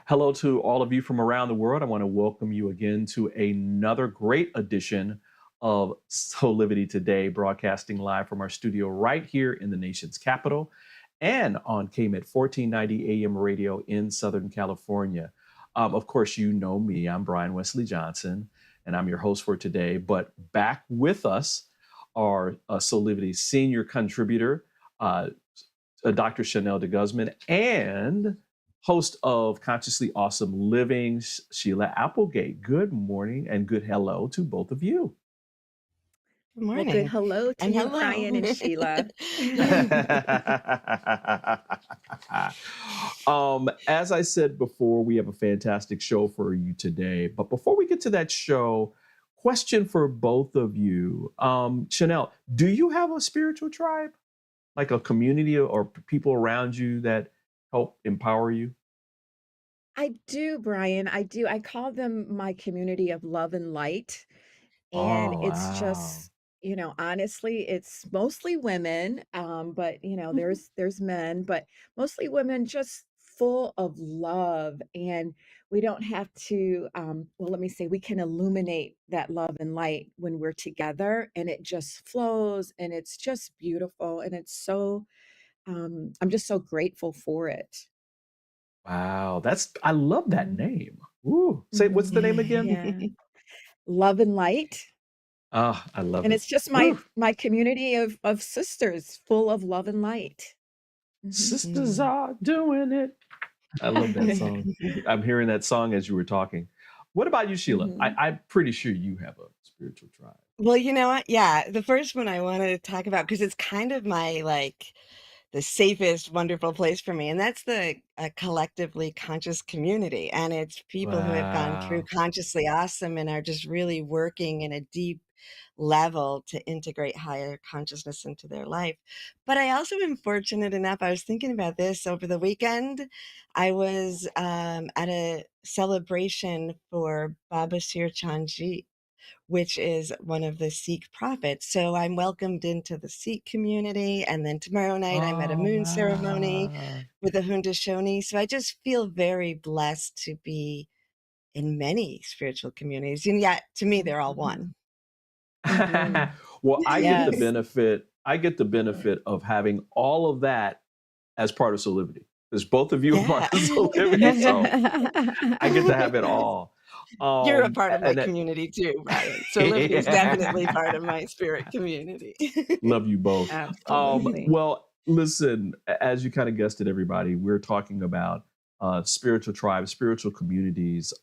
Hello to all of you from around the world. I want to welcome you again to another great edition of Soulivity Today, broadcasting live from our studio right here in the nation's capital and on KMET 1490 AM radio in Southern California. Of course, you know me. I'm Brian Westley Johnson, and I'm your host for today. But back with us are Soulivity senior contributor, Dr. Chanel DeGuzman, and host of Consciously Awesome Living, Sheila Applegate. Good morning and good hello to both of you. Good Well, good morning. hello to And you, hello. Brian and Sheila. As I said before, we have a fantastic show for you today. But before we get to that show, question for both of you. Chanel, do you have a spiritual tribe? Like a community or people around you that help empower you? I do, Brian. I do. I call them my community of love and light. And Oh, it's wow. just, honestly, it's mostly women, but there's men, but mostly women just full of love. And we don't have to, well, let me say, we can illuminate that love and light when we're together, and it just flows and it's just beautiful. And it's so, I'm just so grateful for it. Wow. I love that Mhm. name. Ooh. Say, what's the name again? Yeah. Love and light. Ah, I love And it. it's just Woo. my community of sisters full of love and light. Mhm. Sisters are doing it. I love that song. I'm hearing that song as you were talking. What about you, Sheila? Mhm. I'm pretty sure you have a spiritual tribe. Well, you know what? Yeah, the first one I wanted to talk about because it's kind of my the safest, wonderful place for me, and that's the collectively conscious community. And it's people who have gone through Wow. Consciously Awesome and are just really working in a deep level to integrate higher consciousness into their life. But I also am fortunate enough, I was thinking about this over the weekend. I was at a celebration for Baba Sir Chandji, which is one of the Sikh prophets. So I'm welcomed into the Sikh community. And then tomorrow night, I'm at a Oh, moon ceremony wow. with the Haudenosaunee. So I just feel very blessed to be in many spiritual communities. And yet, to me, they're all one. Mhm. Well, Yes. I get the benefit of having all of that as part of Soulivity. Because both of you are part Yeah. of Soulivity, so I get to have it all. You're a part of my And that, community too, Brian. So Liberty is definitely part of my spirit community. love you both. Absolutely. Well, listen, as you kind of guessed it, everybody, we're talking about spiritual tribes, spiritual communities,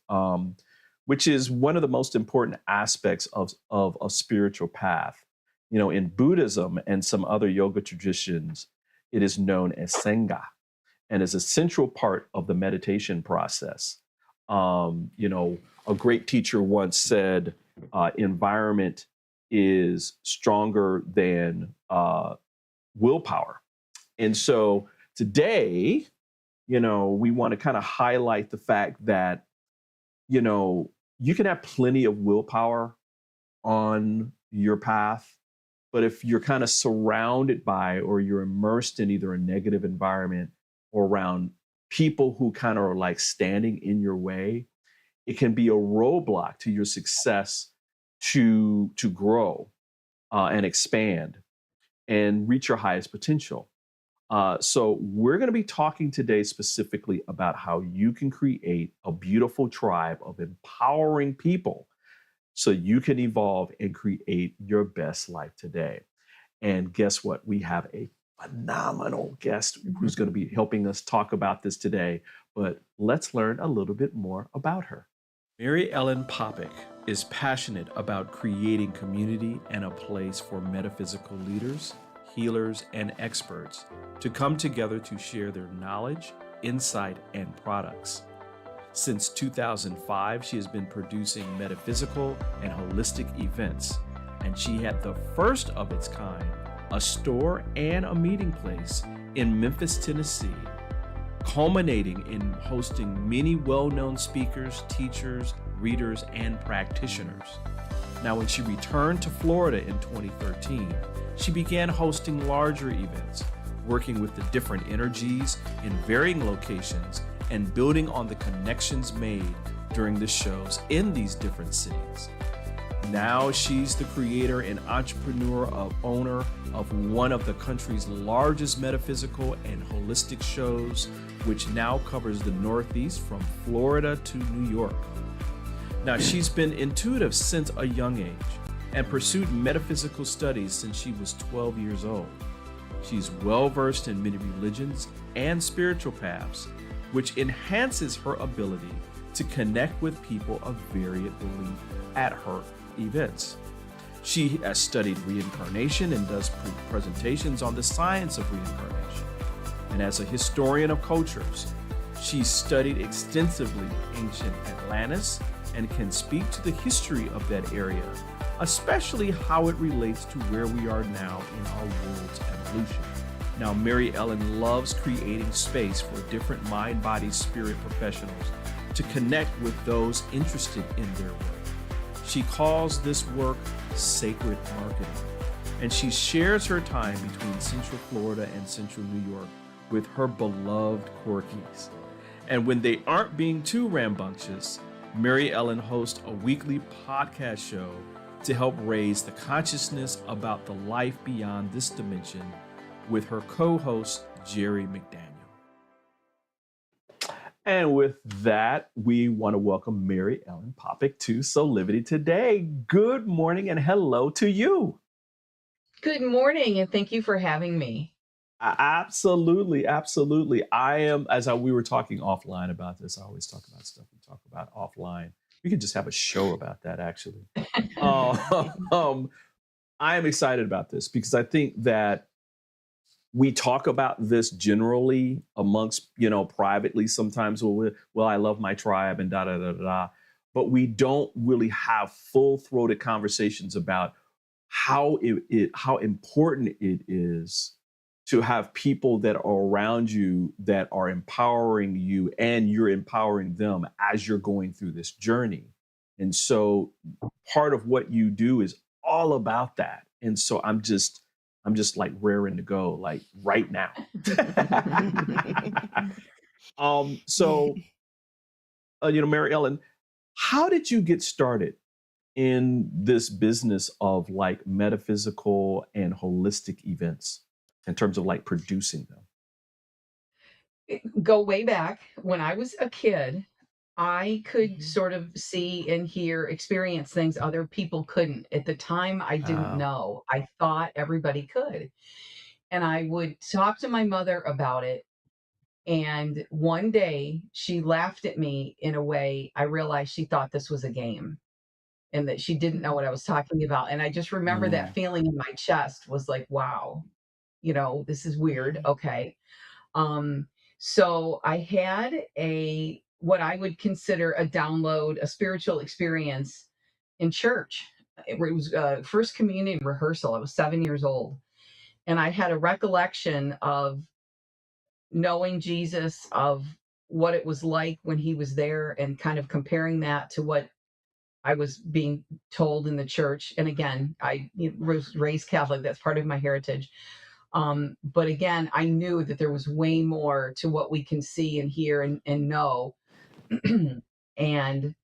which is one of the most important aspects of a spiritual path. You know, in Buddhism and some other yoga traditions, it is known as Sangha and is a central part of the meditation process. You know, a great teacher once said, environment is stronger than willpower. And so today, you know, we want to kind of highlight the fact that, you know, you can have plenty of willpower on your path, but if you're kind of surrounded by or you're immersed in either a negative environment or around people who kind of are like standing in your way, it can be a roadblock to your success to grow and expand and reach your highest potential. So we're going to be talking today specifically about how you can create a beautiful tribe of empowering people so you can evolve and create your best life today. And guess what? We have a phenomenal guest who's going to be helping us talk about this today. But let's learn a little bit more about her. Mary Ellen Popik is passionate about creating community and a place for metaphysical leaders, healers, and experts to come together to share their knowledge, insight, and products. Since 2005, she has been producing metaphysical and holistic events, and she had the first of its kind, a store and a meeting place in Memphis, Tennessee, culminating in hosting many well-known speakers, teachers, readers, and practitioners. Now, when she returned to Florida in 2013, she began hosting larger events, working with the different energies in varying locations and building on the connections made during the shows in these different cities. Now she's the creator and owner of one of the country's largest metaphysical and holistic shows, which now covers the Northeast from Florida to New York. Now, she's been intuitive since a young age and pursued metaphysical studies since she was 12 years old. She's well-versed in many religions and spiritual paths, which enhances her ability to connect with people of varied belief at her events. She has studied reincarnation and does presentations on the science of reincarnation. And as a historian of cultures, she's studied extensively ancient Atlantis and can speak to the history of that area, especially how it relates to where we are now in our world's evolution. Now, Mary Ellen loves creating space for different mind, body, spirit professionals to connect with those interested in their work. She calls this work sacred marketing, and she shares her time between Central Florida and Central New York with her beloved Corgis. And when they aren't being too rambunctious, Mary Ellen hosts a weekly podcast show to help raise the consciousness about the life beyond this dimension with her co-host, Jerry McDaniel. And with that, we want to welcome Mary Ellen Popik to Soulivity today. Good morning and hello to you. Good morning, and thank you for having me. Absolutely, absolutely. We were talking offline about this. I always talk about stuff we talk about offline. We could just have a show about that, actually. I am excited about this because I think that we talk about this generally amongst, privately sometimes. Well, I love my tribe and da da da da. But we don't really have full-throated conversations about how important it is to have people that are around you that are empowering you and you're empowering them as you're going through this journey. And so part of what you do is all about that. And so I'm just like raring to go, like right now. Mary Ellen, how did you get started in this business of like metaphysical and holistic events in terms of like producing them? Go way back. When I was a kid, I could sort of see and hear, experience things other people couldn't. At the time, I didn't know. I thought everybody could. And I would talk to my mother about it. And one day she laughed at me in a way I realized she thought this was a game and that she didn't know what I was talking about. And I just remember that feeling in my chest was like, wow, this is weird. Okay. So I had what I would consider a download, a spiritual experience in church. It was first communion rehearsal. I was 7 years old. And I had a recollection of knowing Jesus, of what it was like when he was there, and kind of comparing that to what I was being told in the church. And again, I was raised Catholic. That's part of my heritage. But again, I knew that there was way more to what we can see and hear and know. And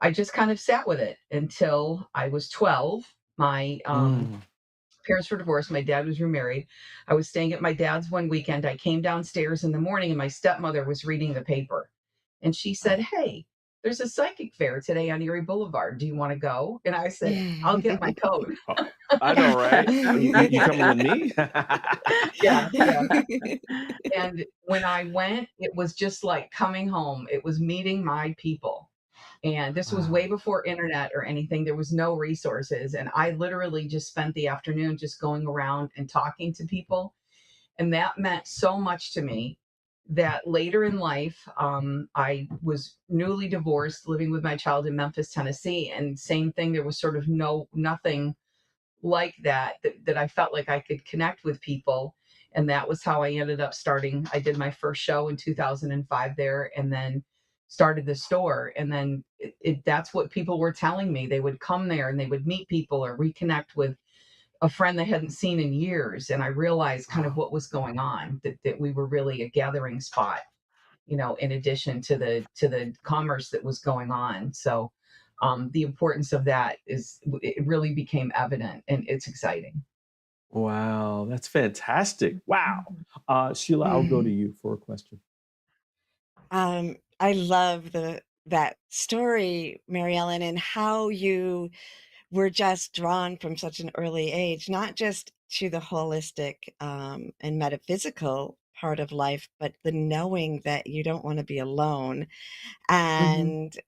I just kind of sat with it until I was 12. My parents were divorced. My dad was remarried. I was staying at my dad's one weekend. I came downstairs in the morning and my stepmother was reading the paper. And she said, "Hey, there's a psychic fair today on Erie Boulevard. Do you want to go?" And I said, "I'll get my coat." I know, right? You coming with me? Yeah. And when I went, it was just like coming home. It was meeting my people. And this was Wow. way before internet or anything. There was no resources. And I literally just spent the afternoon just going around and talking to people. And that meant so much to me that later in life, I was newly divorced, living with my child in Memphis, Tennessee. And same thing, there was sort of nothing like that I felt like I could connect with people. And that was how I ended up starting. I did my first show in 2005 there, and then started the store. And then that's what people were telling me. They would come there and they would meet people or reconnect with a friend they hadn't seen in years. And I realized kind of Wow. what was going on, that we were really a gathering spot, in addition to the commerce that was going on. So the importance of that it really became evident, and it's exciting. Wow, that's fantastic. Wow. Mhm. Sheila, I'll go to Mhm. you for a question. I love that story, Mary Ellen, and how you were just drawn from such an early age, not just to the holistic and metaphysical part of life, but the knowing that you don't want to be alone Hmm. and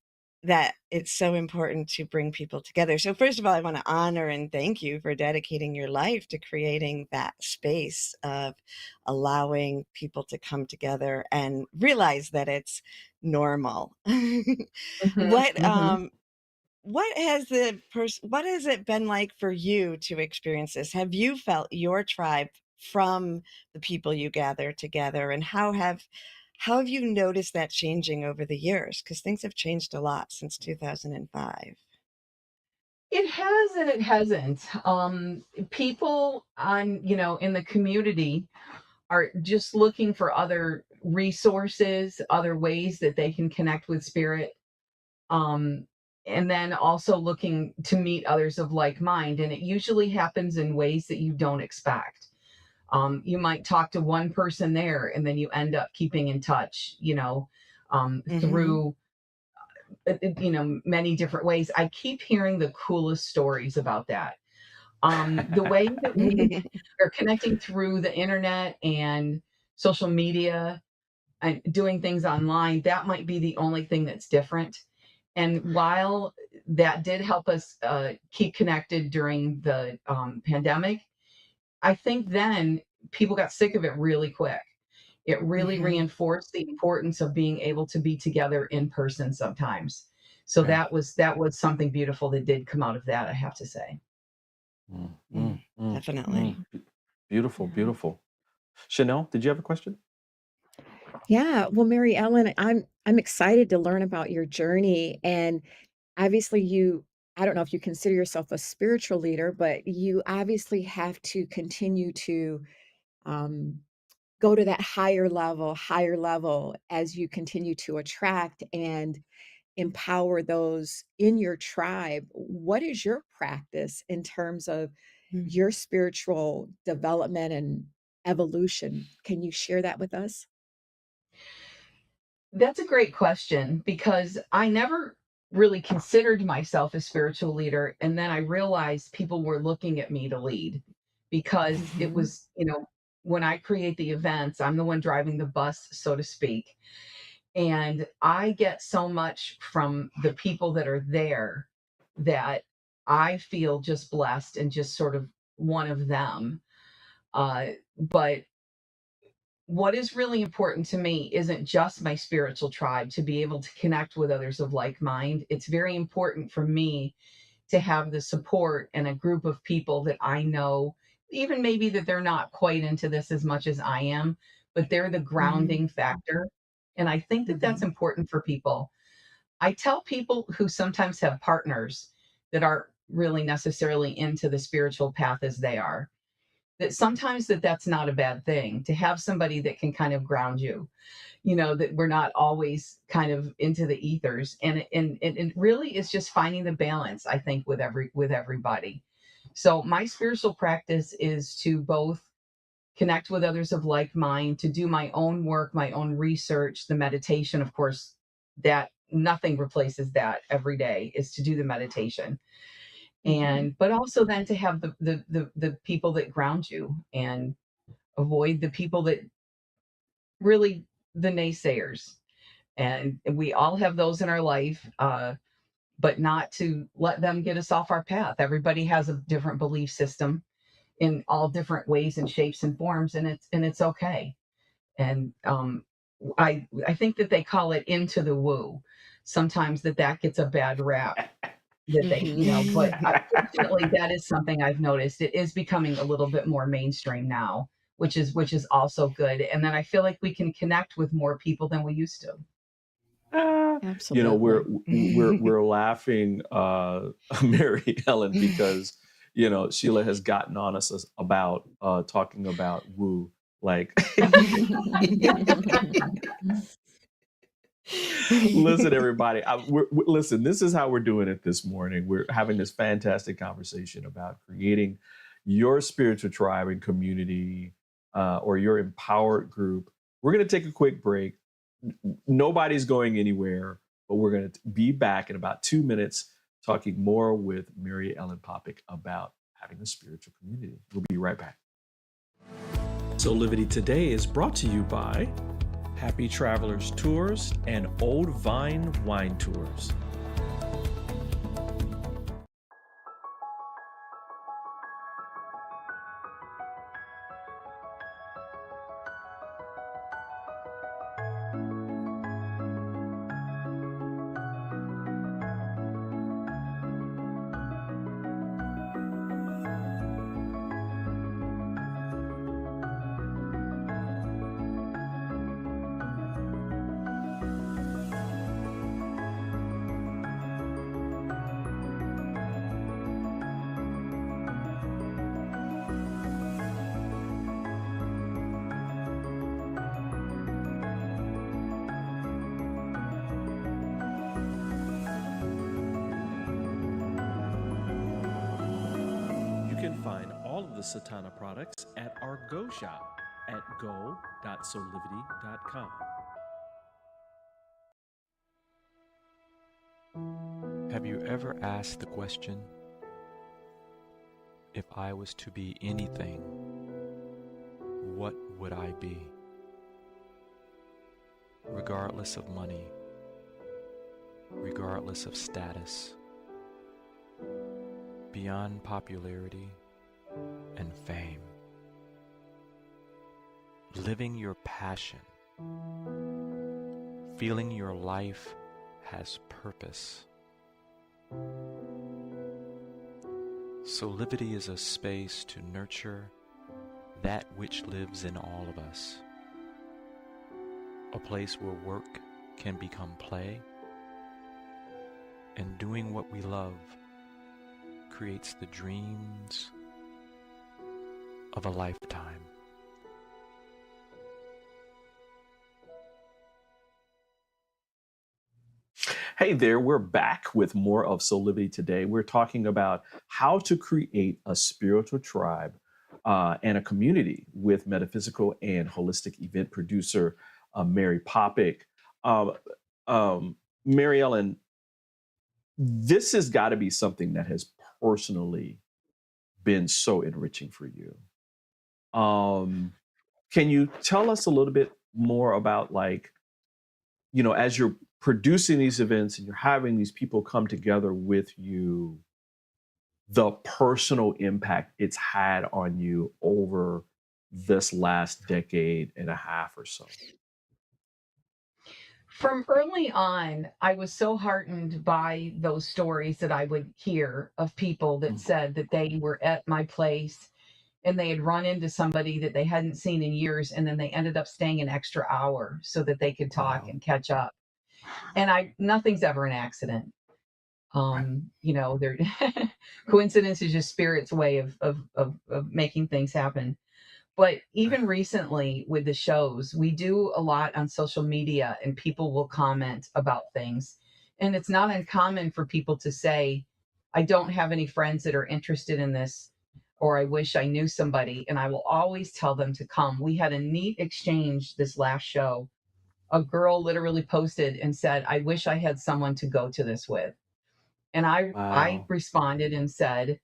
that it's so important to bring people together. So, first of all, I want to honor and thank you for dedicating your life to creating that space of allowing people to come together and realize that it's normal. Hmm. what Hmm. what has it been like for you to experience this? Have you felt your tribe from the people you gather together, and how have you noticed that changing over the years? Because things have changed a lot since 2005. It has and it hasn't. People in the community are just looking for other resources, other ways that they can connect with spirit. Um, and then also looking to meet others of like mind. And it usually happens in ways that you don't expect. You might talk to one person there and then you end up keeping in touch, Mhm. through, many different ways. I keep hearing the coolest stories about that. The way that we are connecting through the internet and social media and doing things online, that might be the only thing that's different. And while that did help us keep connected during the pandemic, I think then people got sick of it really quick. It really Mhm. reinforced the importance of being able to be together in person sometimes. So Right. that was something beautiful that did come out of that, I have to say. Mm, mm, Mm, mm, definitely. mm. Beautiful, Yeah. beautiful. Chanel, did you have a question? Yeah. Well, Mary Ellen, I'm excited to learn about your journey. And obviously I don't know if you consider yourself a spiritual leader, but you obviously have to continue to um, go to that higher level as you continue to attract and empower those in your tribe. What is your practice in terms of Mm. your spiritual development and evolution? Can you share that with us? That's a great question because I never really considered myself a spiritual leader. And then I realized people were looking at me to lead because it Mhm. was, when I create the events, I'm the one driving the bus, so to speak. And I get so much from the people that are there that I feel just blessed and just sort of one of them. But what is really important to me isn't just my spiritual tribe to be able to connect with others of like mind. It's very important for me to have the support and a group of people that I know, even maybe that they're not quite into this as much as I am, but they're the Mhm. grounding factor. And I think that that's Mhm. important for people. I tell people who sometimes have partners that aren't really necessarily into the spiritual path as they are, that sometimes that's not a bad thing to have somebody that can kind of ground you, that we're not always kind of into the ethers. And it really is just finding the balance, I think, with everybody. So my spiritual practice is to both connect with others of like mind, to do my own work, my own research, the meditation, of course, that nothing replaces that every day, is to do the meditation. Mhm. And but also then to have the people that ground you, and avoid the people that really, the naysayers. And we all have those in our life, but not to let them get us off our path. Everybody has a different belief system in all different ways and shapes and forms, and it's okay. And I think that they call it into the woo. Sometimes that gets a bad rap that they, but fortunately that is something I've noticed. It is becoming a little bit more mainstream now, which is also good. And then I feel like we can connect with more people than we used to. Absolutely. We're laughing, Mary Ellen, because Sheila has gotten on us about talking about woo. Like, listen, everybody. Listen, this is how we're doing it this morning. We're having this fantastic conversation about creating your spiritual tribe and community, or your empowered group. We're going to take a quick break. Nobody's going anywhere, but we're going to be back in about 2 minutes talking more with Mary Ellen Popik about having a spiritual community. We'll be right back. Soulivity Today is brought to you by Happy Travelers Tours and Old Vine Wine Tours. Find all of the Satana products at our Go shop at go.soulivity.com. Have you ever asked the question, if I was to be anything, what would I be? Regardless of money, regardless of status, beyond popularity and fame, living your passion, feeling your life has purpose. Soulivity is a space to nurture that which lives in all of us, a place where work can become play, and doing what we love creates the dreams of a lifetime. Hey there, we're back with more of Soulivity Today. We're talking about how to create a spiritual tribe and a community with metaphysical and holistic event producer Mary Popik. Mary Ellen, this has got to be something that has personally been so enriching for you. Can you tell us a little bit more about, like, as you're producing these events and you're having these people come together with you, the personal impact it's had on you over this last decade and a half or so? From early on, I was so heartened by those stories that I would hear of people that said that they were at my place and they had run into somebody that they hadn't seen in years, and then they ended up staying an extra hour so that they could talk Wow. and catch up. And nothing's ever an accident. There coincidence is just spirit's way of making things happen. But even recently with the shows, we do a lot on social media and people will comment about things. And it's not uncommon for people to say, I don't have any friends that are interested in this, or I wish I knew somebody. And I will always tell them to come. We had a neat exchange this last show. A girl literally posted and said, I wish I had someone to go to this with. And I Wow. responded and said,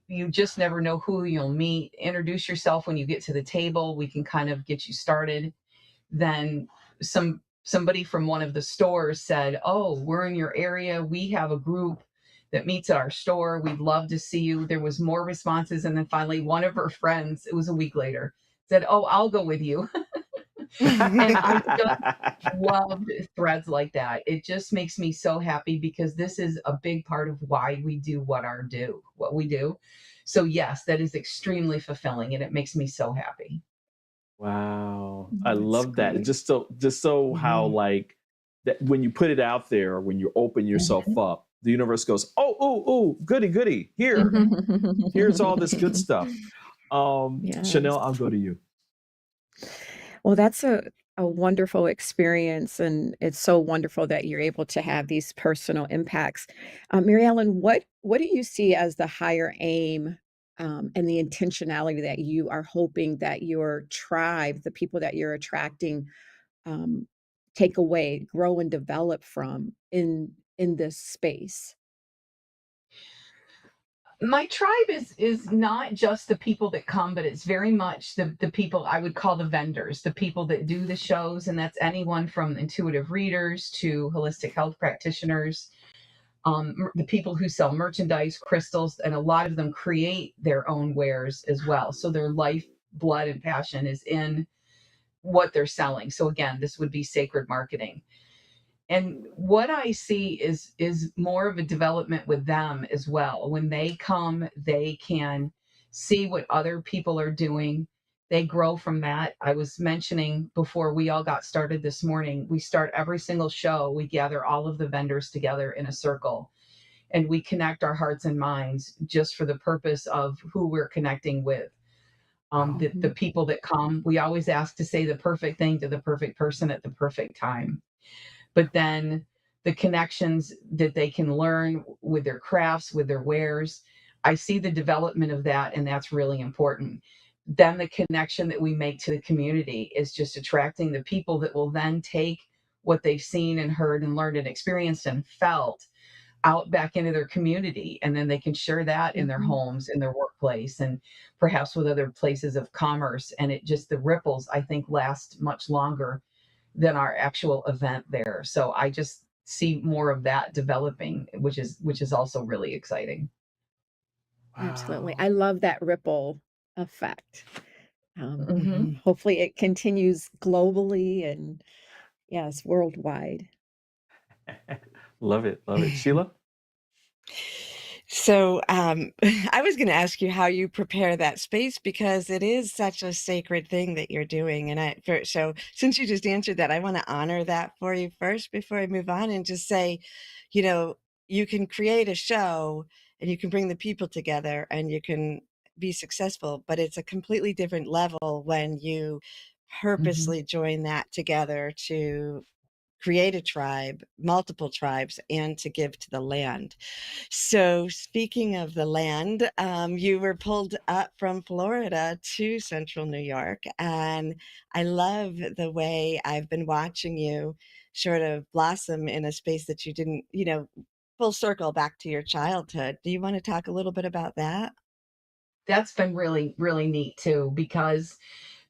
you just never know who you'll meet. Introduce yourself when you get to the table. We can kind of get you started. Then some somebody from one of the stores said, "Oh, we're in your area. We have a group that meets at our store. We'd love to see you." There was more responses. And then finally, one of her friends, it was a week later, said, "Oh, I'll go with you." And I just loved threads like that. It just makes me so happy because this is a big part of why we do what we do. So yes, that is extremely fulfilling and it makes me so happy. Wow. I That's love that. great. Just so how Mhm. like that when you put it out there, when you open yourself Mhm. up, the universe goes, "Oh, oh, oh, goody, goody. Here. Mhm. Here's all this good stuff." Yes. Chanel, I'll go to you. Well, that's a wonderful experience, and it's so wonderful that you're able to have these personal impacts. Mary Ellen, what do you see as the higher aim, and the intentionality that you are hoping that your tribe, the people that you're attracting, um, take away, grow, and develop from in this space? My tribe is not just the people that come, but it's very much the people I would call the vendors, the people that do the shows, and that's anyone from intuitive readers to holistic health practitioners, the people who sell merchandise, crystals, and a lot of them create their own wares as well. So their life, blood, and passion is in what they're selling. So again, this would be sacred marketing. And what I see is more of a development with them as well. When they come, they can see what other people are doing. They grow from that. I was mentioning before we all got started this morning, we start every single show, we gather all of the vendors together in a circle and we connect our hearts and minds just for the purpose of who we're connecting with. Wow. The Mhm. people that come, we always ask to say the perfect thing to the perfect person at the perfect time, but then the connections that they can learn with their crafts, with their wares, I see the development of that, and that's really important. Then the connection that we make to the community is just attracting the people that will then take what they've seen and heard and learned and experienced and felt out back into their community, and then they can share that in their Mhm. homes, in their workplace, and perhaps with other places of commerce. And it just, the ripples, I think, last much longer than our actual event there. So I just see more of that developing, which is also really exciting. Absolutely. Wow. I love that ripple effect. Hmm. Mhm. Hopefully it continues globally and yes, worldwide. Love it. Love it. Sheila? So, I was going to ask you how you prepare that space because it is such a sacred thing that you're doing. And so since you just answered that, I want to honor that for you first before I move on and just say, you know, you can create a show and you can bring the people together and you can be successful, but it's a completely different level when you Mhm. purposely join that together to create a tribe, multiple tribes, and to give to the land. So, speaking of the land, you were pulled up from Florida to central New York. And I love the way I've been watching you sort of blossom in a space that you didn't, full circle back to your childhood. Do you want to talk a little bit about that? That's been really, really neat too, because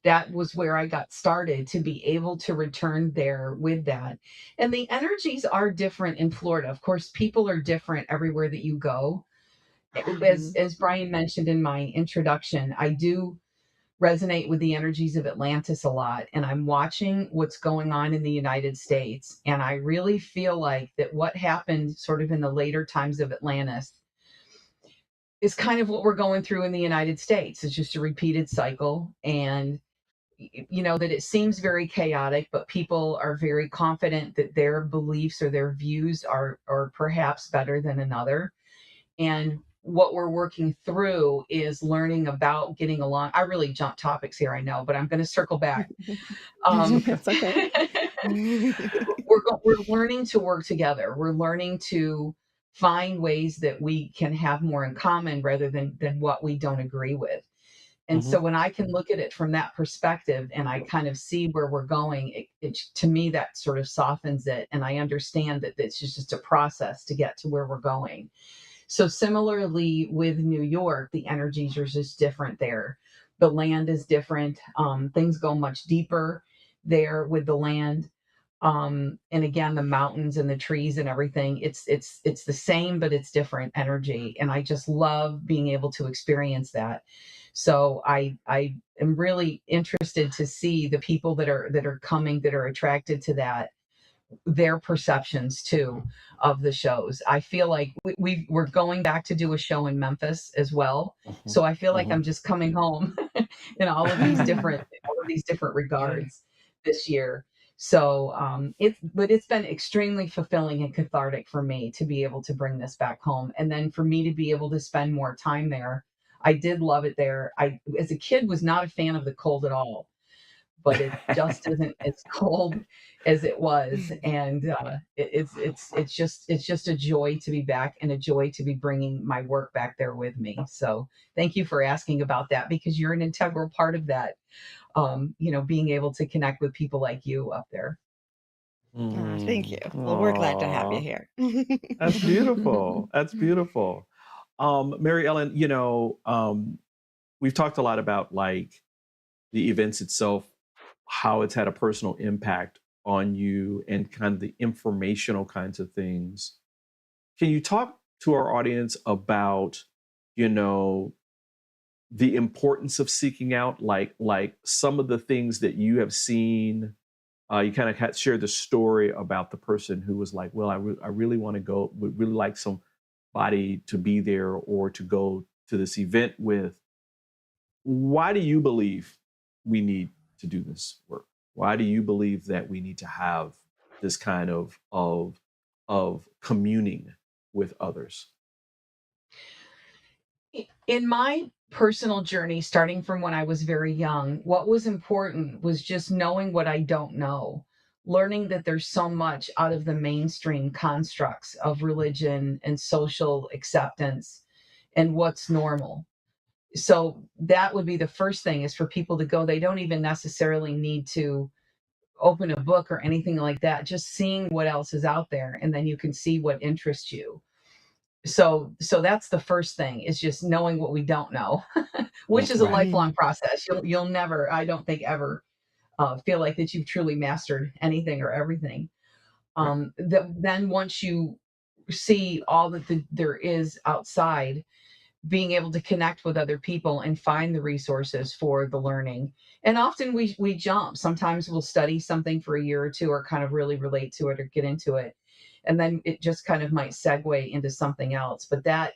that was where I got started to be able to return there with that. And the energies are different in Florida. Of course, people are different everywhere that you go. As Mhm. as Brian mentioned in my introduction, I do resonate with the energies of Atlantis a lot. And I'm watching what's going on in the United States. And I really feel like that what happened sort of in the later times of Atlantis is kind of what we're going through in the United States. It's just a repeated cycle. And that it seems very chaotic, but people are very confident that their beliefs or their views are perhaps better than another. And what we're working through is learning about getting along. I really jump topics here, I know, but I'm going to circle back. It's Um, okay. It's okay. we're learning to work together. We're learning to find ways that we can have more in common rather than what we don't agree with. And Hmm. so when I can look at it from that perspective and I kind of see where we're going, it to me that sort of softens it, and I understand that it's just a process to get to where we're going. So similarly with New York, the energies are just different there. The land is different. Things go much deeper there with the land. And again, the mountains and the trees and everything, it's the same, but it's different energy. And I just love being able to experience that. So I am really interested to see the people that are coming, that are attracted to that, their perceptions too of the shows. I feel like we're going back to do a show in Memphis as well. So I feel like I'm just coming home in all of these different regards this year. So it's been extremely fulfilling and cathartic for me to be able to bring this back home, and then for me to be able to spend more time there. I did love it there. I, as a kid, was not a fan of the cold at all, but it just isn't as cold as it was, and it's just a joy to be back, and a joy to be bringing my work back there with me. So thank you for asking about that, because you're an integral part of that. Being able to connect with people like you up there. Oh, thank you. Well, we're glad to have you Aw, here. that's beautiful. That's beautiful. Mary Ellen, we've talked a lot about like the events itself, how it's had a personal impact on you, and kind of the informational kinds of things. Can you talk to our audience about, the importance of seeking out, like some of the things that you have seen? You kind of shared the story about the person who was like, well, I really want to go, would really like somebody to be there or to go to this event with. Why do you believe we need to do this work? Why do you believe that we need to have this kind of communing with others? In my personal journey, starting from when I was very young, what was important was just knowing what I don't know, learning that there's so much out of the mainstream constructs of religion and social acceptance and what's normal. So that would be the first thing, is for people to go. They don't even necessarily need to open a book or anything like that, just seeing what else is out there, and then you can see what interests you. So that's the first thing, is just knowing what we don't know, which is a Right. lifelong process. You'll never, I don't think, ever feel like that you've truly mastered anything or everything. Right. Then once you see all that there is outside, being able to connect with other people and find the resources for the learning. And often we jump. Sometimes we'll study something for a year or two, or kind of really relate to it or get into it, and then it just kind of might segue into something else. But that,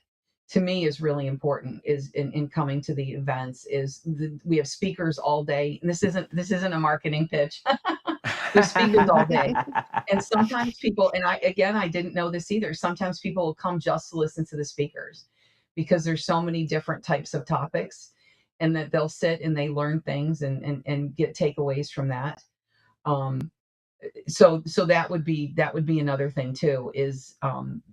to me, is really important, is in coming to the events, is we have speakers all day, and this isn't a marketing pitch. There's speakers all day. And sometimes people, and I didn't know this either, sometimes people will come just to listen to the speakers, because there's so many different types of topics, and that they'll sit and they learn things and get takeaways from that. Um, so that would be another thing too, is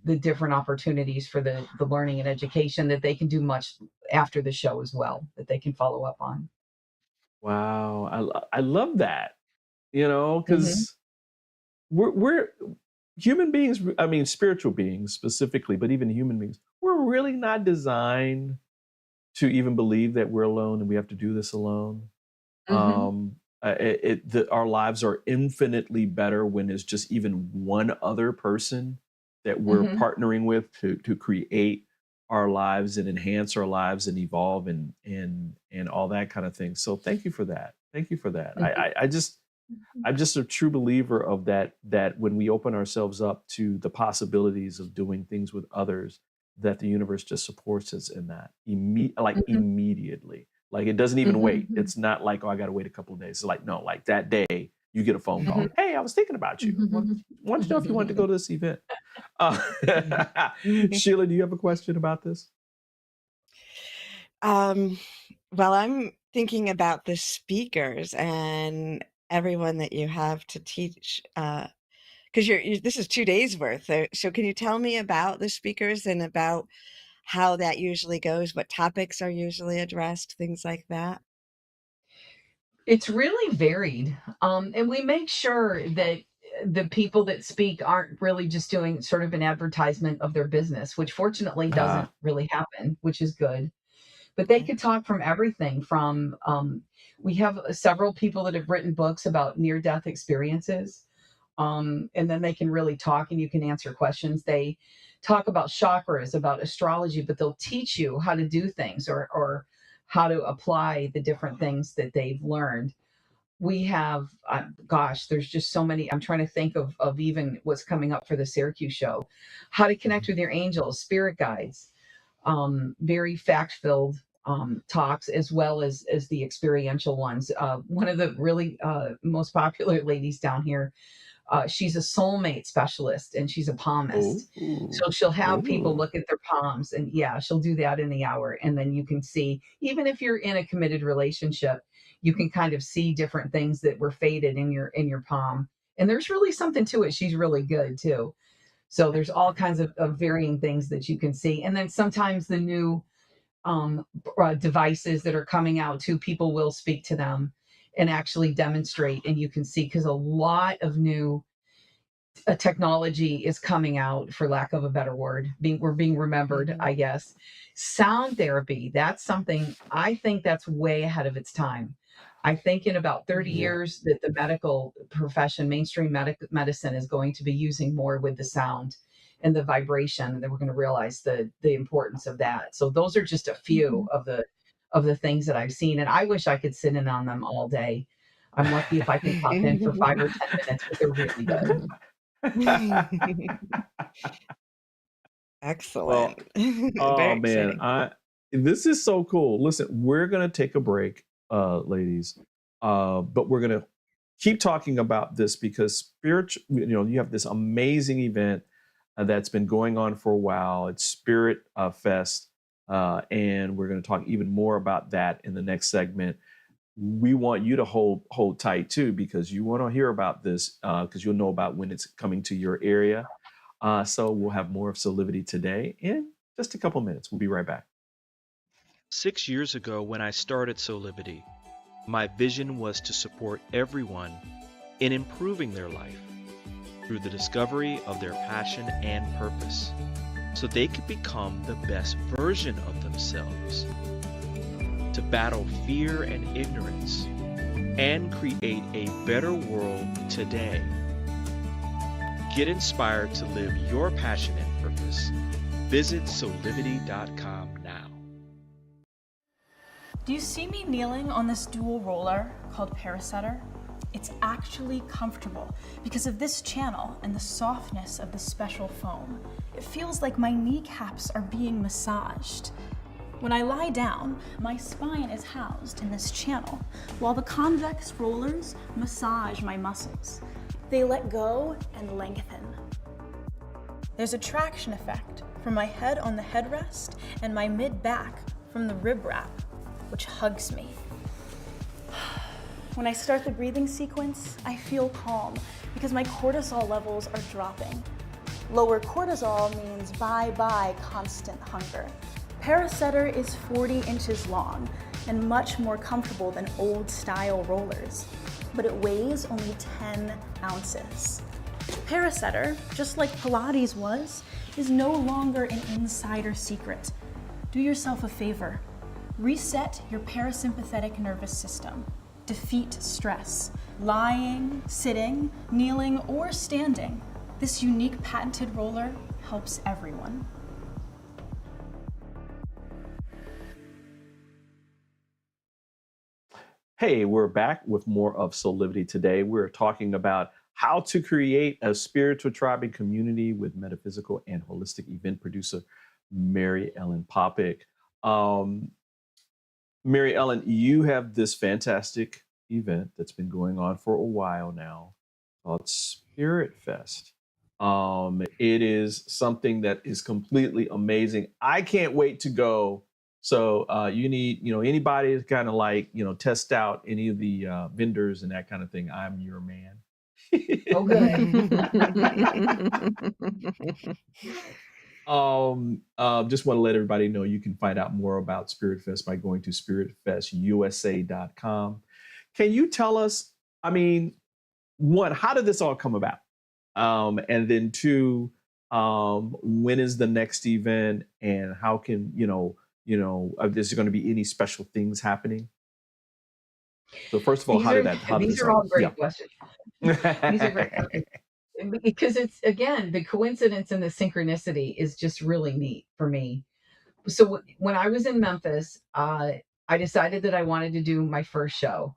the different opportunities for the learning and education that they can do much after the show as well, that they can follow up on. Wow, I love that. Hmm. Because we're human beings. I mean, spiritual beings specifically, but even human beings, we're really not designed to even believe that we're alone and we have to do this alone. Hmm. Our lives are infinitely better when it's just even one other person that we're Hmm. partnering with to create our lives and enhance our lives and evolve and all that kind of thing. So thank you for that. Thank you for that. I'm just a true believer of that when we open ourselves up to the possibilities of doing things with others, that the universe just supports us in that immediately. Like it doesn't even wait. Hmm. It's not like, oh, I got to wait a couple of days. It's like, no, like that day you get a phone call. Hey, I was thinking about you. Want to know if you wanted to go to this event. Uh, Sheila, do you have a question about this? Well, I'm thinking about the speakers and everyone that you have to teach, because this is 2 days worth. So can you tell me about the speakers and about how that usually goes, what topics are usually addressed, things like that? It's really varied. And we make sure that the people that speak aren't really just doing sort of an advertisement of their business, which fortunately Ah, doesn't really happen, which is good. But they could talk from everything from, we have several people that have written books about near death experiences. And then they can really talk and you can answer questions. They talk about chakras, about astrology, but they'll teach you how to do things or how to apply the different things that they've learned. We have, gosh, there's just so many. I'm trying to think of even what's coming up for the Syracuse show, how to connect with your angels, spirit guides, very fact-filled talks, as well as the experiential ones. One of the really most popular ladies down here, she's a soulmate specialist and she's a palmist. So she'll have people look at their palms, and yeah, she'll do that in the hour. And then you can see, even if you're in a committed relationship, you can kind of see different things that were faded in your palm. And there's really something to it. She's really good too. So there's all kinds of varying things that you can see. And then sometimes the new devices that are coming out too, people will speak to them and actually demonstrate, and you can see, because a lot of new technology is coming out, for lack of a better word. We're being remembered, I guess. Sound therapy, that's something, I think that's way ahead of its time. I think in about 30 years that the medical profession, mainstream medicine, is going to be using more with the sound and the vibration, and then we're going to realize the importance of that. So those are just a few of the things that I've seen, and I wish I could sit in on them all day. I'm lucky if I can pop in for 5 or 10 minutes, but they're really good. Excellent. Oh Very man, exciting. this is so cool. Listen, we're gonna take a break, ladies, but we're gonna keep talking about this because spiritual. You have this amazing event that's been going on for a while. It's Spirit Fest, and we're gonna talk even more about that in the next segment. We want you to hold tight too, because you want to hear about this, because you'll know about when it's coming to your area. So we'll have more of Soulivity today in just a couple minutes. We'll be right back. 6 years ago, when I started Soulivity, my vision was to support everyone in improving their life through the discovery of their passion and purpose, so they could become the best version of themselves, to battle fear and ignorance, and create a better world today. Get inspired to live your passion and purpose. Visit Soulivity.com now. Do you see me kneeling on this dual roller called Parasetter? It's actually comfortable because of this channel and the softness of the special foam. It feels like my kneecaps are being massaged. When I lie down, my spine is housed in this channel, while the convex rollers massage my muscles. They let go and lengthen. There's a traction effect from my head on the headrest and my mid-back from the rib wrap, which hugs me. When I start the breathing sequence, I feel calm because my cortisol levels are dropping. Lower cortisol means bye-bye constant hunger. Parasetter is 40 inches long and much more comfortable than old-style rollers, but it weighs only 10 ounces. Parasetter, just like Pilates was, is no longer an insider secret. Do yourself a favor. Reset your parasympathetic nervous system. Defeat stress. Lying, sitting, kneeling, or standing. This unique patented roller helps everyone. Hey, we're back with more of Soulivity today. We're talking about how to create a spiritual tribe and community with metaphysical and holistic event producer, Mary Ellen Popik. Mary Ellen, you have this fantastic event that's been going on for a while now called Spirit Fest. It is something that is completely amazing. I can't wait to go. So you need, anybody to kind of like, test out any of the vendors and that kind of thing. I'm your man. Oh, good. Just want to let everybody know you can find out more about Spirit Fest by going to spiritfestusa.com. Can you tell us, one, how did this all come about? And then two, when is the next event, and how can, is there going to be any special things happening? So first of all, These are all great questions. These are great questions. because it's, again, the coincidence and the synchronicity is just really neat for me. So when I was in Memphis, I decided that I wanted to do my first show.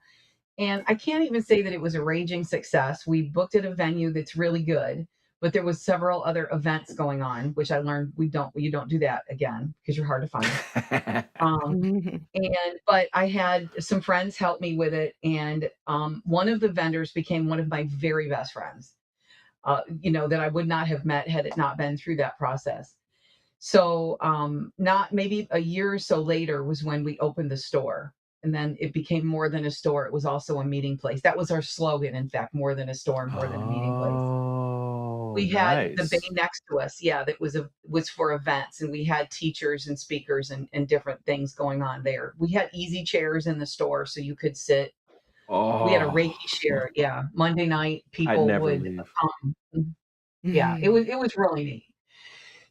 And I can't even say that it was a raging success. We booked at a venue that's really good, but there was several other events going on, which I learned you don't do that again because you're hard to find. But I had some friends help me with it, and one of the vendors became one of my very best friends. That I would not have met had it not been through that process. So not maybe a year or so later was when we opened the store. And then it became more than a store. It was also a meeting place. That was our slogan, in fact, more than a store, more than a meeting place. Oh, We had the bay nice. next to us. Yeah, that was for events. And we had teachers and speakers and different things going on there. We had easy chairs in the store so you could sit. We had a Oh, Reiki chair. Yeah. Monday night, I'd people never would leave. come. Yeah, it was really neat.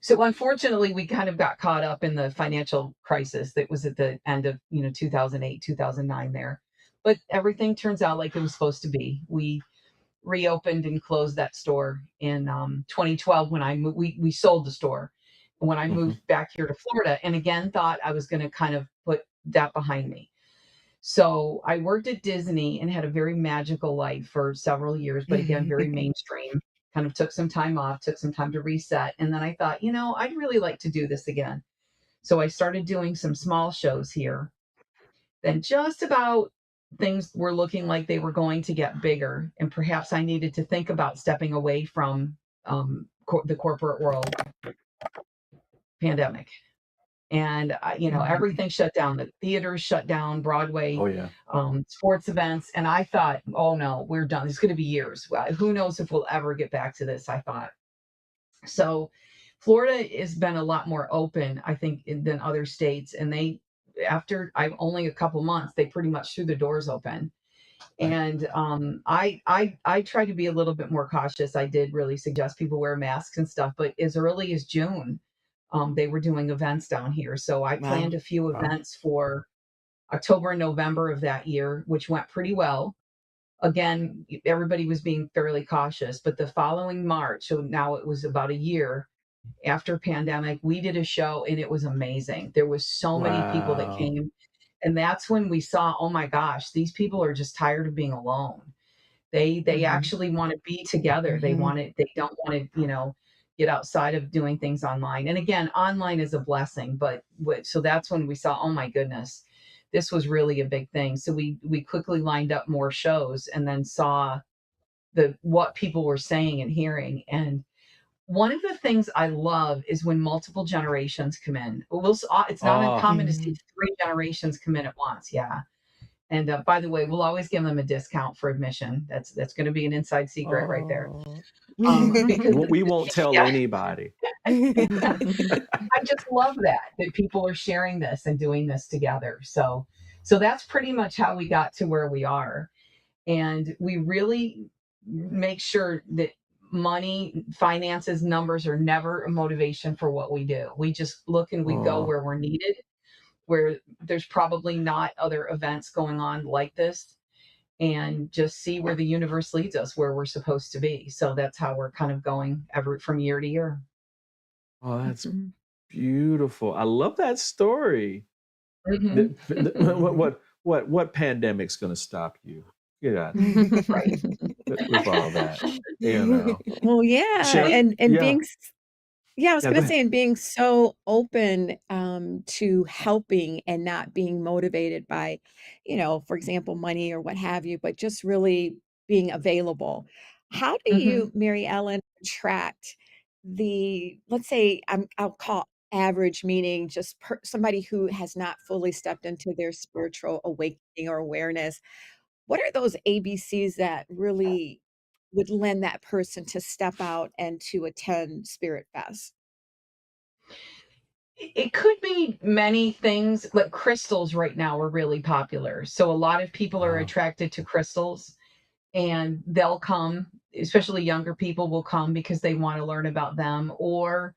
So unfortunately, we kind of got caught up in the financial crisis that was at the end of 2008, 2009 there. But everything turns out like it was supposed to be. We reopened and closed that store in 2012 when I moved. We sold the store when I Mhm. moved back here to Florida, and again thought I was going to kind of put that behind me. So I worked at Disney and had a very magical life for several years, but again, very mainstream. Kind of took some time off, took some time to reset. And then I thought, I'd really like to do this again. So I started doing some small shows here. Then just about things were looking like they were going to get bigger. And perhaps I needed to think about stepping away from the corporate world. Pandemic. And everything shut down. The theaters shut down, Broadway, Oh yeah. sports events, and I thought, oh no, we're done. It's going to be years. Well, who knows if we'll ever get back to this? I thought. So, Florida has been a lot more open, I think, than other states, and after I only a couple months, they pretty much threw the doors open. And I try to be a little bit more cautious. I did really suggest people wear masks and stuff, but as early as June, they were doing events down here. So I Wow. planned a few Wow. events for October and November of that year, which went pretty well. Again, everybody was being fairly cautious, but the following March, so now it was about a year after pandemic, we did a show and it was amazing. There was so many people that Wow. came, and that's when we saw, oh my gosh, these people are just tired of being alone. They actually want to be together. They don't want to, get outside of doing things online. And again, online is a blessing, but so that's when we saw, oh my goodness, this was really a big thing. So we quickly lined up more shows and then saw what people were saying and hearing. And one of the things I love is when multiple generations come in. It's not Oh, uncommon to see three generations come in at once. Yeah. And by the way, we'll always give them a discount for admission. That's going to be an inside secret right there. Because we won't tell yeah, anybody. I just love that people are sharing this and doing this together. So that's pretty much how we got to where we are. And we really make sure that money, finances, numbers are never a motivation for what we do. We just look and we go Oh, where we're needed, where there's probably not other events going on like this, and just see where the universe leads us, where we're supposed to be. So that's how we're kind of going from year to year. oh, that's beautiful. I love that story. Hmm. What pandemic's going to stop you? Get out Right. with all that, you know. Well, yeah, Share, and yeah, yeah, I was yeah. Go gonna ahead. say, and being so open to helping and not being motivated by, for example, money or what have you, but just really being available. How do Hmm. you, Mary Ellen, attract let's say, I'll call average, meaning just somebody who has not fully stepped into their spiritual awakening or awareness? What are those ABCs that really would lend that person to step out and to attend Spirit Fest? It could be many things. Like crystals right now are really popular. So a lot of people are Oh, attracted to crystals, and they'll come, especially younger people will come because they want to learn about them. Or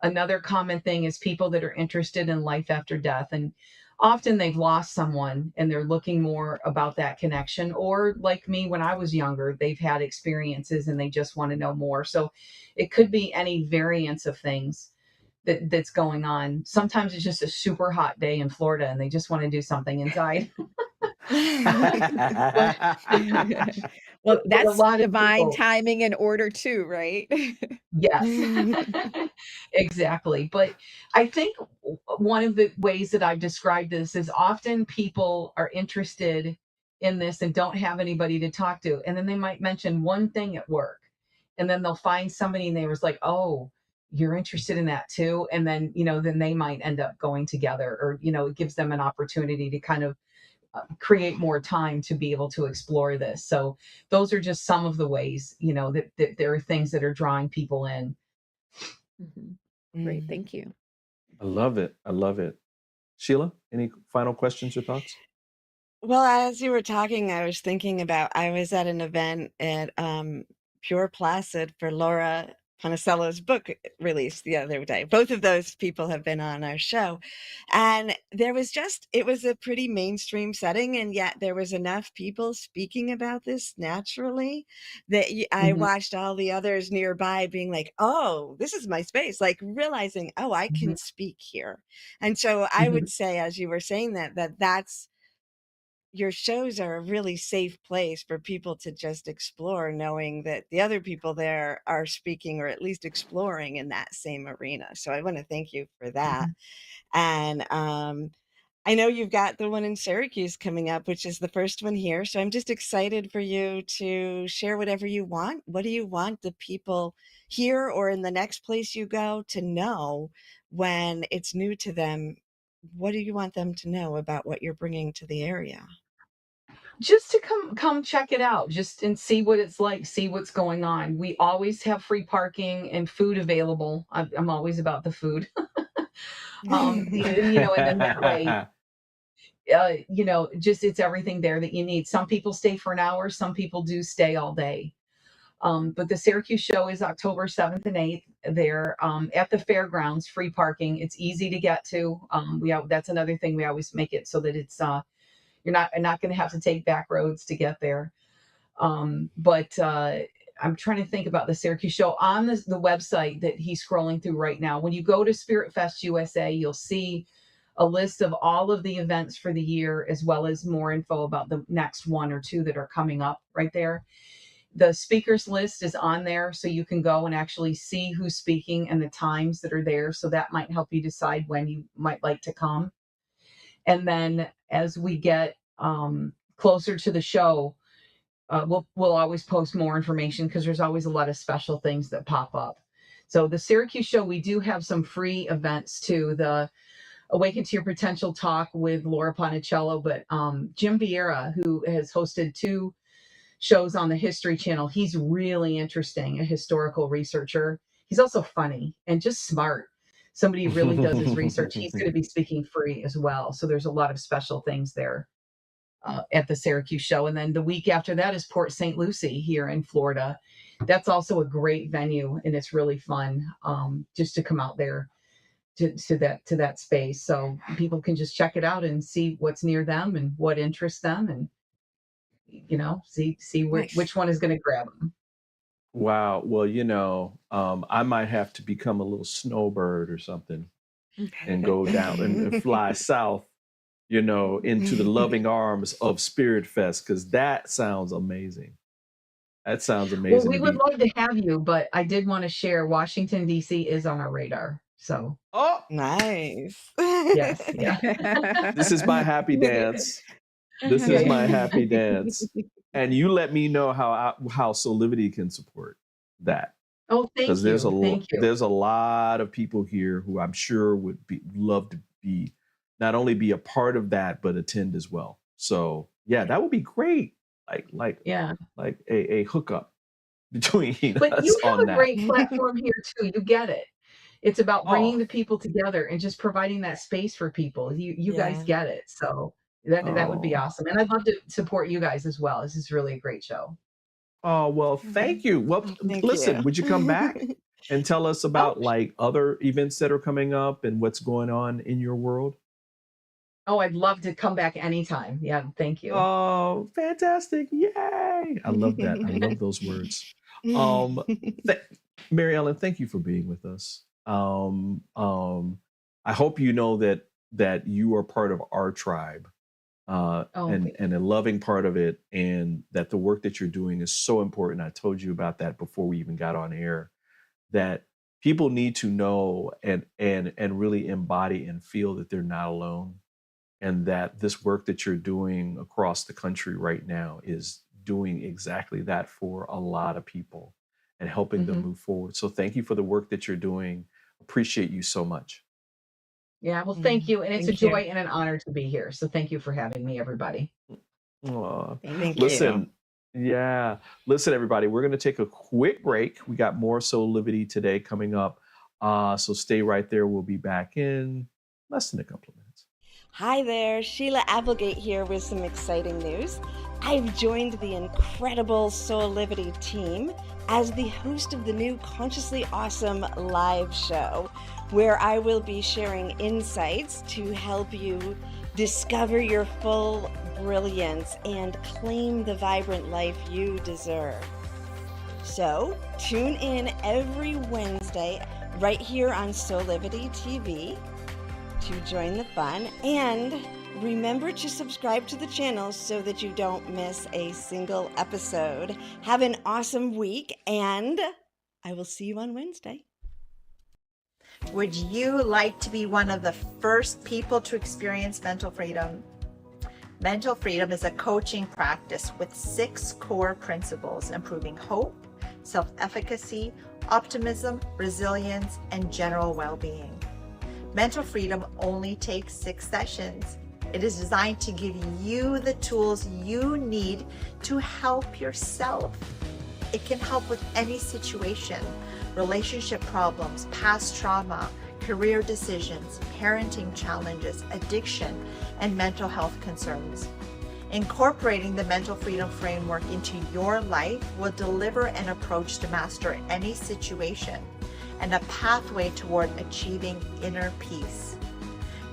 another common thing is people that are interested in life after death. And often they've lost someone and they're looking more about that connection. Or like me, when I was younger, they've had experiences and they just want to know more. So it could be any variance of things that's going on. Sometimes it's just a super hot day in Florida and they just want to do something inside. But, Well, but a that's lot of divine people, timing and order too, right? yes, exactly. But I think one of the ways that I've described this is often people are interested in this and don't have anybody to talk to. And then they might mention one thing at work, and then they'll find somebody and they was like, oh, you're interested in that too. And then, then they might end up going together, or, it gives them an opportunity to kind of create more time to be able to explore this. So those are just some of the ways, that there are things that are drawing people in. Great, thank you. I love it. I love it. Sheila, any final questions or thoughts? Well, as you were talking, I was thinking about, I was at an event at Pure Placid for Laura Panicello's book release the other day. Both of those people have been on our show. And it was a pretty mainstream setting, and yet there was enough people speaking about this naturally that I watched all the others nearby being like, oh, this is my space, like realizing, oh, I can speak here. And so I would say, as you were saying that's your shows are a really safe place for people to just explore, knowing that the other people there are speaking or at least exploring in that same arena. So I want to thank you for that. And I know you've got the one in Syracuse coming up, which is the first one here. So I'm just excited for you to share whatever you want. What do you want the people here or in the next place you go to know when it's new to them? What do you want them to know about what you're bringing to the area? Just to come check it out, just and see what it's like, see what's going on. We always have free parking and food available. I'm always about the food. And then that way, just it's everything there that you need. Some people stay for an hour, some people do stay all day. But the Syracuse show is October 7th and 8th. They're at the fairgrounds, free parking. It's easy to get to. That's another thing, we always make it so that it's you're not going to have to take back roads to get there. But I'm trying to think about the Syracuse show on the website that he's scrolling through right now. When you go to Spirit Fest USA, you'll see a list of all of the events for the year, as well as more info about the next one or two that are coming up right there. The speakers list is on there, so you can go and actually see who's speaking and the times that are there. So that might help you decide when you might like to come. And then as we get closer to the show, we'll always post more information, because there's always a lot of special things that pop up. So the Syracuse show, we do have some free events too. The Awaken to Your Potential talk with Laura Panicello, but Jim Vieira, who has hosted 2 shows on the History Channel, he's really interesting, a historical researcher. He's also funny and just smart. Somebody who really does his research. He's going to be speaking free as well. So there's a lot of special things there at the Syracuse show. And then the week after that is Port St. Lucie here in Florida. That's also a great venue, and it's really fun just to come out there to that space. So people can just check it out and see what's near them and what interests them, and see which one is going to grab them. Wow. Well, I might have to become a little snowbird or something and go down and fly south, into the loving arms of Spirit Fest, because that sounds amazing. That sounds amazing. Well, we would love to have you, but I did want to share Washington, D.C. is on our radar. So. Oh, nice. Yes. Yeah. This is my happy dance. This is my happy dance. And you let me know how Soulivity can support that. Oh, thank you. Thank you. There's a lot of people here who I'm sure would love to be not only be a part of that, but attend as well. So yeah, that would be great. Like a hookup between but us you have on a great platform here too. You get it. It's about bringing the people together and just providing that space for people. You guys get it. So that would be awesome. And I'd love to support you guys as well. This is really a great show. Oh, well, thank you. Well, listen, would you come back and tell us about other events that are coming up and what's going on in your world? Oh, I'd love to come back anytime. Yeah, thank you. Oh, fantastic. Yay. I love that. I love those words. Um, th- Mary Ellen, thank you for being with us. I hope you know that you are part of our tribe, Oh, and a loving part of it, and that the work that you're doing is so important. I told you about that before we even got on air, that people need to know and really embody and feel that they're not alone, and that this work that you're doing across the country right now is doing exactly that for a lot of people and helping them hmm move forward. So thank you for the work that you're doing. Appreciate you so much. yeah. Well, thank you, and it's a Thank you. joy and an honor to be here. So thank you for having me, everybody. Aw. Thank Thank you. Listen, yeah. Listen, everybody, we're going to take a quick break. We got more Soulivity today coming up. So stay right there. We'll be back in less than a couple of minutes. Hi there, Sheila Applegate here with some exciting news. I've joined the incredible Soulivity team as the host of the new Consciously Awesome live show, where I will be sharing insights to help you discover your full brilliance and claim the vibrant life you deserve. So tune in every Wednesday right here on Soulivity TV to join the fun, and remember to subscribe to the channel so that you don't miss a single episode. Have an awesome week, and I will see you on Wednesday. Would you like to be one of the first people to experience mental freedom? Mental freedom is a coaching practice with 6 core principles: improving hope, self-efficacy, optimism, resilience, and general well-being. Mental freedom only takes 6 sessions. It is designed to give you the tools you need to help yourself. It can help with any situation: relationship problems, past trauma, career decisions, parenting challenges, addiction, and mental health concerns. Incorporating the mental freedom framework into your life will deliver an approach to master any situation and a pathway toward achieving inner peace.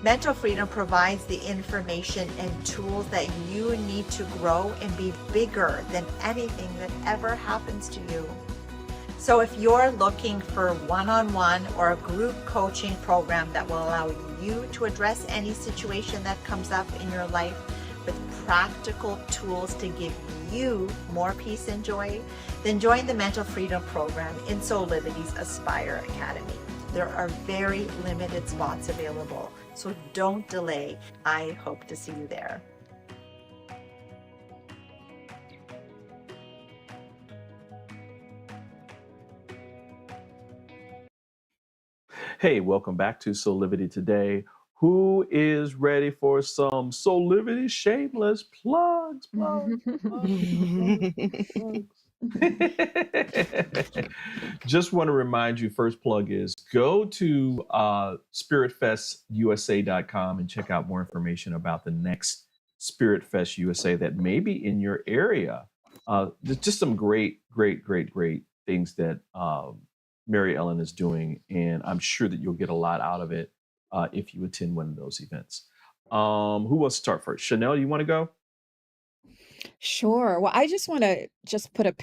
Mental freedom provides the information and tools that you need to grow and be bigger than anything that ever happens to you. So if you're looking for one-on-one or a group coaching program that will allow you to address any situation that comes up in your life with practical tools to give you more peace and joy, then join the Mental Freedom Program in Soulivity's Aspire Academy. There are very limited spots available, so don't delay. I hope to see you there. Hey, welcome back to Soulivity Today. Who is ready for some Soulivity shameless plugs? Just want to remind you, first plug is go to spiritfestusa.com and check out more information about the next Spirit Fest USA that may be in your area. There's just some great things that Mary Ellen is doing, and I'm sure that you'll get a lot out of it if you attend one of those events. Who wants to start first? Chanel, you want to go? Sure. Well, I just want to put a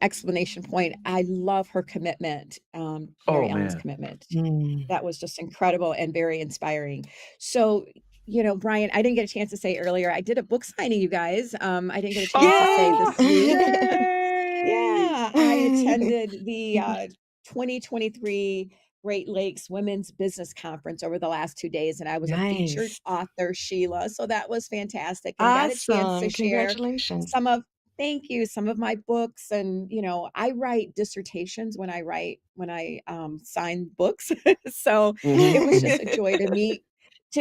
explanation point. I love her commitment, Oh Mary Ellen's man. commitment. Mm. That was just incredible and very inspiring. So, Brian, I didn't get a chance to say earlier, I did a book signing, you guys. I didn't get a chance to say this week. Yay! Yeah, I attended the 2023 Great Lakes Women's Business Conference over the last 2 days, and I was a featured Nice. author, Sheila. So that was fantastic, and got a chance to Awesome. share Congratulations. thank you, some of my books. And I write dissertations when I sign books. So it was just a joy to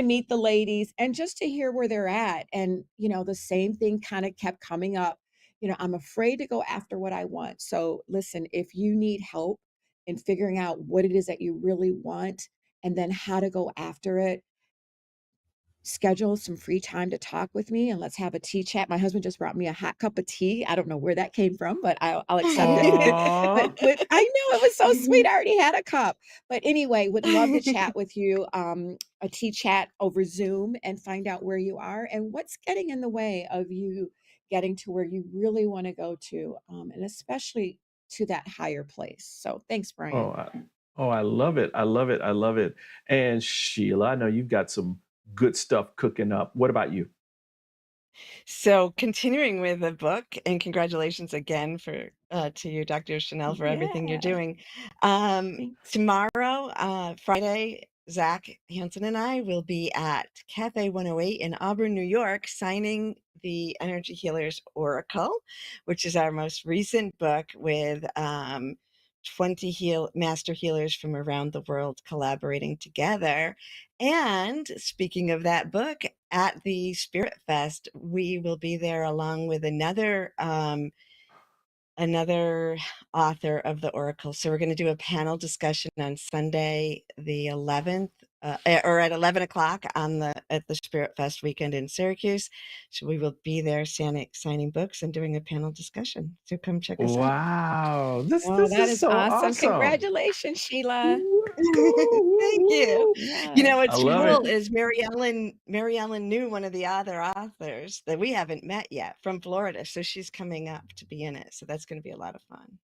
meet the ladies and just to hear where they're at. And the same thing kind of kept coming up. I'm afraid to go after what I want. So listen, if you need help in figuring out what it is that you really want and then how to go after it, schedule some free time to talk with me and let's have a tea chat. My husband just brought me a hot cup of tea. I don't know where that came from, but I'll accept it. Aw. But I know it was so sweet. I already had a cup. But anyway, would love to chat with you, a tea chat over Zoom and find out where you are and what's getting in the way of you getting to where you really want to go to, and especially to that higher place. So thanks, Oh, Brian. I love it. I love it. I love it. And Sheila, I know you've got some good stuff cooking up. What about you? So continuing with the book, and congratulations again for to you, Dr. Chanel, for everything you're Yeah, doing. thanks. Tomorrow, Friday, Zach Hansen and I will be at Cafe 108 in Auburn, New York, signing the Energy Healers Oracle, which is our most recent book with 20 master healers from around the world collaborating together. And speaking of that book, at the Spirit Fest, we will be there along with another author of the Oracle. So we're going to do a panel discussion on Sunday, the 11th, or at 11 o'clock at the Spirit Fest weekend in Syracuse. So we will be there signing books and doing a panel discussion. So come check us out. Wow. This Oh, this that is is so awesome. awesome. Congratulations, Sheila. Thank you. You know, Yes. I what's love cool it. is Mary Ellen knew one of the other authors that we haven't met yet from Florida. So she's coming up to be in it. So that's going to be a lot of fun.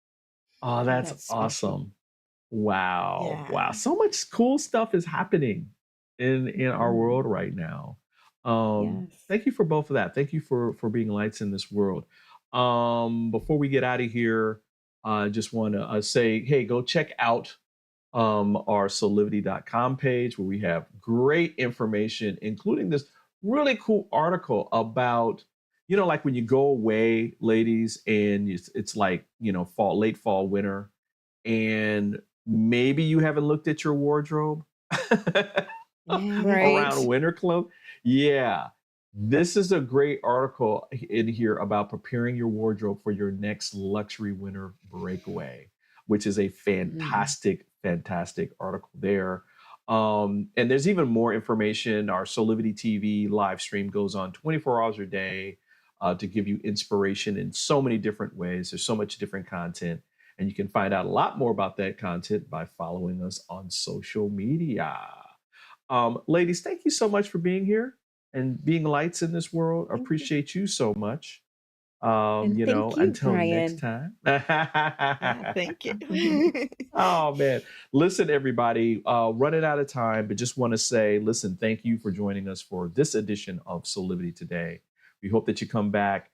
Oh, Oh, that's that's special. awesome. Wow. Wow. Yeah. So much cool stuff is happening in our Mhm. world right now. Yes. Thank you for both of that. Thank you for being lights in this world. Before we get out of here, I just want to say, hey, go check out our soulivity.com page where we have great information, including this really cool article about, like when you go away, ladies, and it's like, late fall, winter, and maybe you haven't looked at your wardrobe Right. around winter clothes. Yeah. This is a great article in here about preparing your wardrobe for your next luxury winter breakaway, which is a Mhm. fantastic article there. And there's even more information. Our Soulivity TV live stream goes on 24 hours a day to give you inspiration in so many different ways. There's so much different content. And you can find out a lot more about that content by following us on social media. Ladies, thank you so much for being here and being lights in this world. I Thank you. appreciate you so much. And thank you, Until next Brian. time. Yeah. Thank you. Oh man. Listen, everybody, running out of time, but just want to say, listen, thank you for joining us for this edition of Soulivity Today. We hope that you come back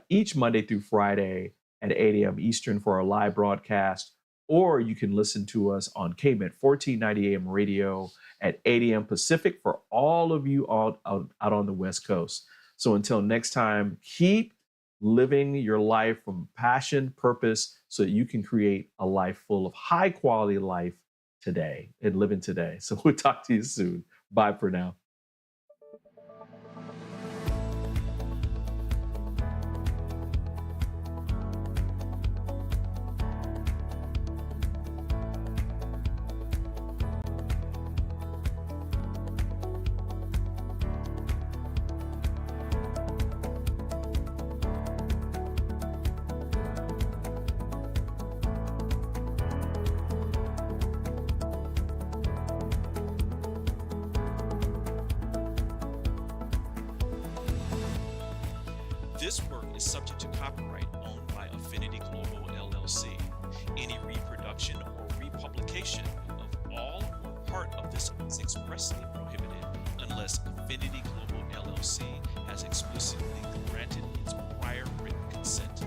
each Monday through Friday at 8 a.m. Eastern for our live broadcast, or you can listen to us on KMET 1490 AM radio at 8 a.m. Pacific for all of you out on the West Coast. So until next time, keep living your life from passion, purpose, so that you can create a life full of high quality life today and living today. So we'll talk to you soon. Bye for now. This work is subject to copyright owned by Affinity Global LLC. Any reproduction or republication of all or part of this is expressly prohibited unless Affinity Global LLC has explicitly granted its prior written consent.